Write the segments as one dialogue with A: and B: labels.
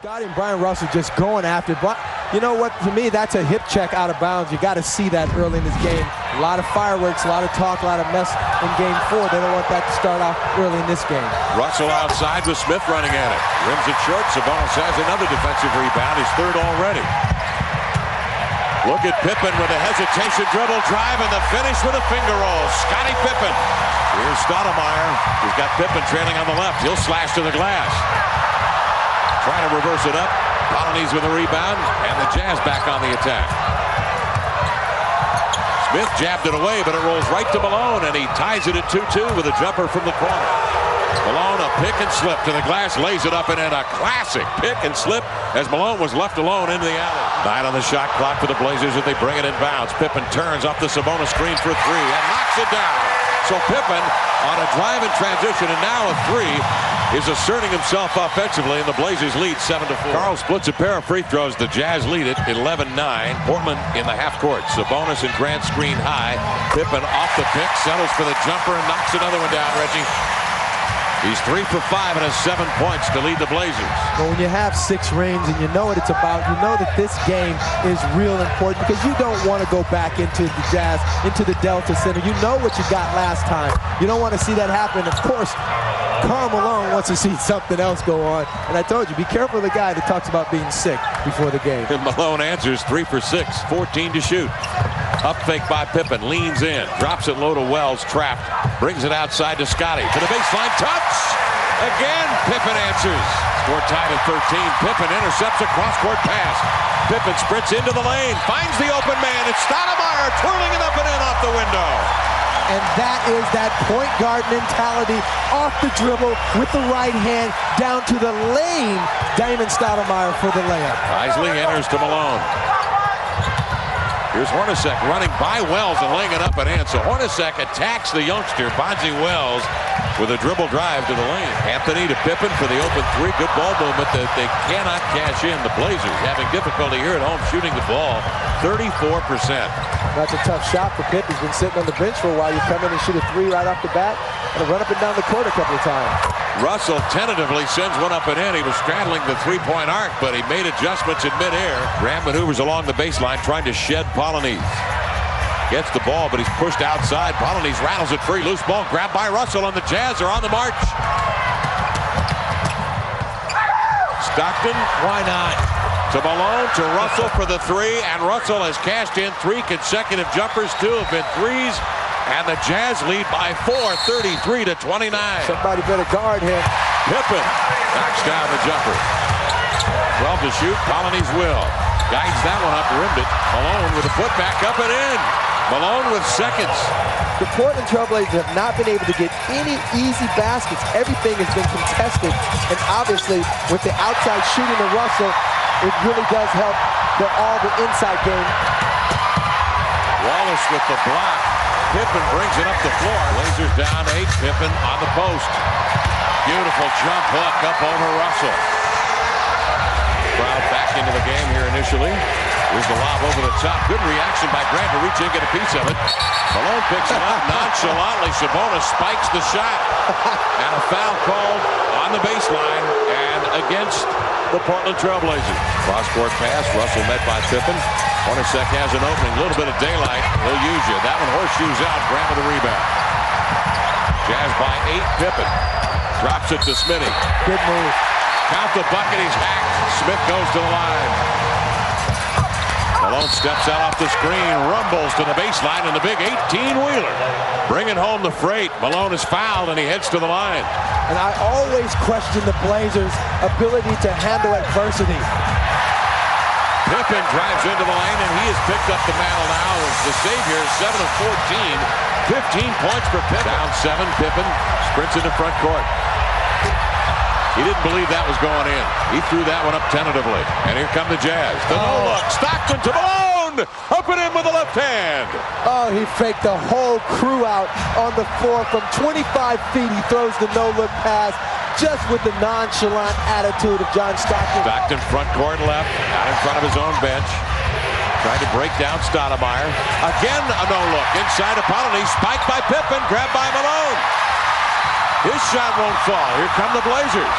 A: Scottie and Brian Russell just going after it. But you know what? To me, that's a hip check out of bounds. You got to see that early in this game. A lot of fireworks, a lot of talk, a lot of mess in game 4. They don't want that to start off early in this game.
B: Russell outside with Smith running at it. Rims it short. Sabonis has another defensive rebound. His third already. Look at Pippen with a hesitation dribble drive and the finish with a finger roll. Scottie Pippen. Here's Stoudemire. He's got Pippen trailing on the left. He'll slash to the glass. Trying to reverse it up. Polonese with a rebound, and the Jazz back on the attack. Smith jabbed it away, but it rolls right to Malone, and he ties it at 2-2 with a jumper from the corner. Malone, a pick and slip to the glass, lays it up and in. A classic pick and slip as Malone was left alone into the alley. 9 on the shot clock for the Blazers as they bring it in bounds. Pippen turns off the Sabonis screen for 3 and knocks it down. So Pippen on a drive and transition, and now a 3 is asserting himself offensively, and the Blazers lead 7-4. Karl splits a pair of free throws. The Jazz lead it 11-9. Portland in the half court. Sabonis and Grant screen high. Pippen off the pick, settles for the jumper and knocks another one down, Reggie. He's 3 for 5 and has 7 points to lead the Blazers.
A: Well, when you have 6 rings and you know what it's about, you know that this game is real important because you don't want to go back into the Jazz, into the Delta Center. You know what you got last time. You don't want to see that happen. Of course, Karl Malone wants to see something else go on. And I told you, be careful of the guy that talks about being sick before the game.
B: And Malone answers 3 for 6, 14 to shoot. Up fake by Pippen, leans in, drops it low to Wells, trapped, brings it outside to Scottie. To the baseline, touch! Again, Pippen answers. Score tied at 13. Pippen intercepts a cross-court pass. Pippen sprints into the lane, finds the open man. It's Stoudemire twirling it up and in off the window.
A: And that is that point guard mentality, off the dribble with the right hand, down to the lane. Damon Stoudemire for the layup.
B: Isley enters to Malone. Here's Hornacek running by Wells and laying it up and in. So Hornacek attacks the youngster, Bonzi Wells, with a dribble drive to the lane. Anthony to Pippen for the open 3. Good ball movement that they cannot cash in. The Blazers having difficulty here at home shooting the ball. 34%.
A: That's a tough shot for Pippen. He's been sitting on the bench for a while. You come in and shoot a 3 right off the bat and run up and down the court a couple of times.
B: Russell tentatively sends one up and in. He was straddling the 3-point arc, but he made adjustments in midair. Graham maneuvers along the baseline, trying to shed Polonese. Gets the ball, but he's pushed outside. Polonese rattles it free. Loose ball grabbed by Russell, and the Jazz are on the march. Stockton, why not? To Malone, to Russell for the 3, and Russell has cashed in 3 consecutive jumpers. 2 have been 3s. And the Jazz lead by 4, 33-29.
A: Somebody better guard him.
B: Pippen knocks down the jumper. 12 to shoot. Polonese will. Guides that one up, rimmed it. Malone with a putback up and in. Malone with seconds.
A: The Portland Trailblazers have not been able to get any easy baskets. Everything has been contested. And obviously, with the outside shooting of Russell, it really does help all the inside game.
B: Wallace with the block. Pippen brings it up the floor. Blazers down 8. Pippen on the post. Beautiful jump hook up over Russell. Crowd back into the game here initially. Here's the lob over the top. Good reaction by Grant to reach in, get a piece of it. Malone picks it up nonchalantly. Sabonis spikes the shot. And a foul called on the baseline and against the Portland Trailblazers. Cross-court pass. Russell met by Pippen. Hornacek has an opening. A little bit of daylight. He'll use you. That one horseshoes out. Grant with the rebound. Jazz by 8. Pippen drops it to Smitty.
A: Good move.
B: Count the bucket. He's hacked. Smith goes to the line. Malone steps out off the screen, rumbles to the baseline, and the big 18-wheeler. Bringing home the freight. Malone is fouled, and he heads to the line.
A: And I always question the Blazers' ability to handle adversity.
B: Pippen drives into the lane, and he has picked up the mantle now as the savior. 7 of 14. 15 points for Pippen. Down 7, Pippen sprints into front court. He didn't believe that was going in. He threw that one up tentatively. And here come the Jazz. The no-look. Stockton to Malone. Up and in with the left hand.
A: Oh, he faked the whole crew out on the floor. From 25 feet, he throws the no-look pass just with the nonchalant attitude of John Stockton.
B: Stockton front court left, out in front of his own bench. Trying to break down Stoudemire. Again, a no-look. Inside of Polonese. Spiked by Pippen. Grabbed by Malone. His shot won't fall. Here come the Blazers.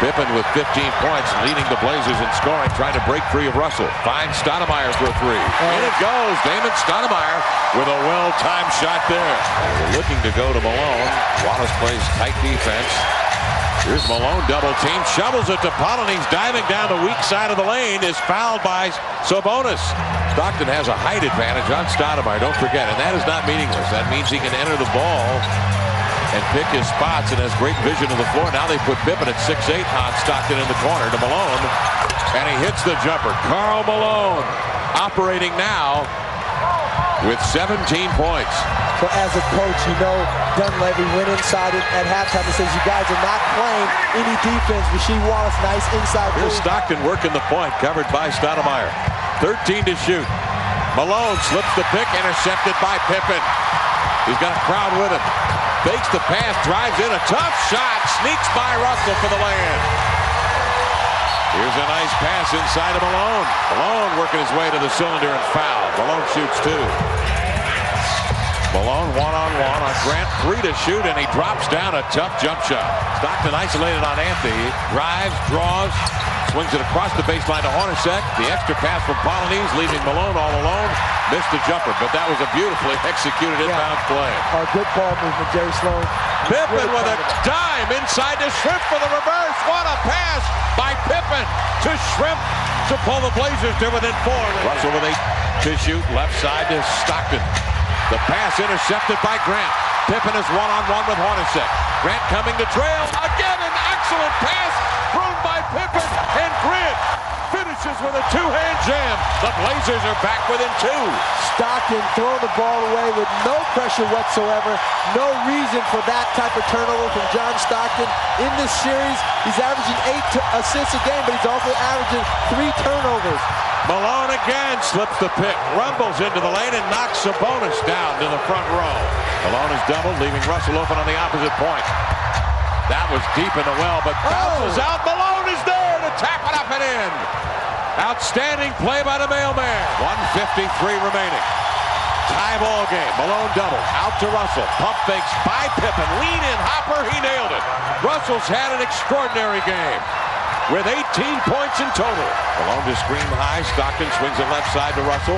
B: Pippen with 15 points, leading the Blazers in scoring, trying to break free of Russell. Finds Stoudemire for a three. In it goes. Damon Stoudemire with a well-timed shot there. They're looking to go to Malone. Wallace plays tight defense. Here's Malone, double team, shovels it to Pollen. He's diving down the weak side of the lane, is fouled by Sabonis. Stockton has a height advantage on Stoudemire, don't forget, and that is not meaningless. That means he can enter the ball and pick his spots and has great vision of the floor. Now they put Pippen at 6'8" on Stockton in the corner to Malone, and he hits the jumper. Karl Malone operating now with 17 points.
A: So as a coach, you know Dunleavy went inside it at halftime and says, you guys are not playing any defense. Rasheed Wallace, nice inside
B: Here's
A: move.
B: Stockton working the point, covered by Stoudemire. 13 to shoot. Malone slips the pick, intercepted by Pippen. He's got a crowd with him. Fakes the pass, drives in, a tough shot, sneaks by Russell for the lay-in. Here's a nice pass inside of Malone. Malone working his way to the cylinder and foul. Malone shoots two. Malone one-on-one on Grant, 3 to shoot, and he drops down a tough jump shot. Stockton isolated on Anthony, drives, draws, swings it across the baseline to Hornacek. The extra pass from Polynese, leaving Malone all alone. Missed the jumper, but that was a beautifully executed inbound play.
A: A good ball movement, Jerry Sloan.
B: Pippen with a dime inside to Shrimp for the reverse. What a pass by Pippen to Shrimp to pull the Blazers to within 4. Russell with 8 to shoot, left side to Stockton. The pass intercepted by Grant. Pippen is one-on-one with Hornacek. Grant coming to trail. Again, an excellent pass thrown by Pippen, and Grant finishes with a two-hand jam. The Blazers are back within 2.
A: Stockton throwing the ball away with no pressure whatsoever. No reason for that type of turnover from John Stockton. In this series, he's averaging 8 assists a game, but he's also averaging 3 turnovers.
B: Malone again slips the pick, rumbles into the lane, and knocks Sabonis down to the front row. Malone is doubled, leaving Russell open on the opposite point. That was deep in the well, but bounces out. Malone is there to tap it up and in. Outstanding play by the mailman. 1:53 remaining. Tie ball game. Malone double. Out to Russell. Pump fakes by Pippen. Lean in hopper. He nailed it. Russell's had an extraordinary game with 18 points in total. Malone to screen high. Stockton swings it left side to Russell.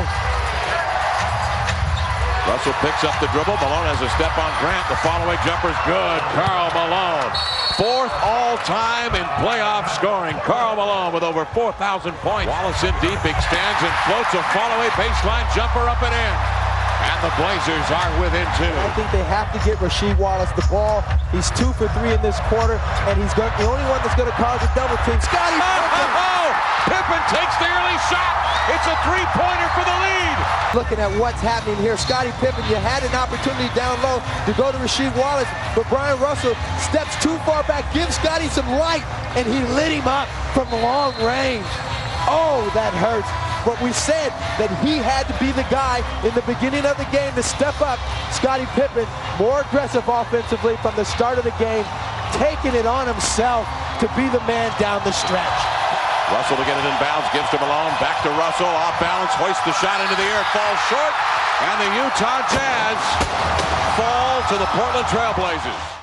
B: Russell picks up the dribble. Malone has a step on Grant. The fall-away jumper's good. Karl Malone, 4th all-time in playoff scoring. Karl Malone with over 4,000 points. Wallace in deep, extends and floats a fall-away baseline jumper up and in. And the Blazers are within 2.
A: I think they have to get Rasheed Wallace the ball. He's 2 for 3 in this quarter, and he's the only one that's going to cause a double team. Scottie Pippen!
B: Pippen takes the early shot. It's a 3-pointer for the lead.
A: Looking at what's happening here, Scottie Pippen, you had an opportunity down low to go to Rasheed Wallace, but Brian Russell steps too far back, gives Scottie some light, and he lit him up from long range. Oh, that hurts. But we said that he had to be the guy in the beginning of the game to step up. Scottie Pippen, more aggressive offensively from the start of the game, taking it on himself to be the man down the stretch.
B: Russell to get it in bounds, gives to Malone, back to Russell, off balance, hoists the shot into the air, falls short, and the Utah Jazz fall to the Portland Trail Blazers.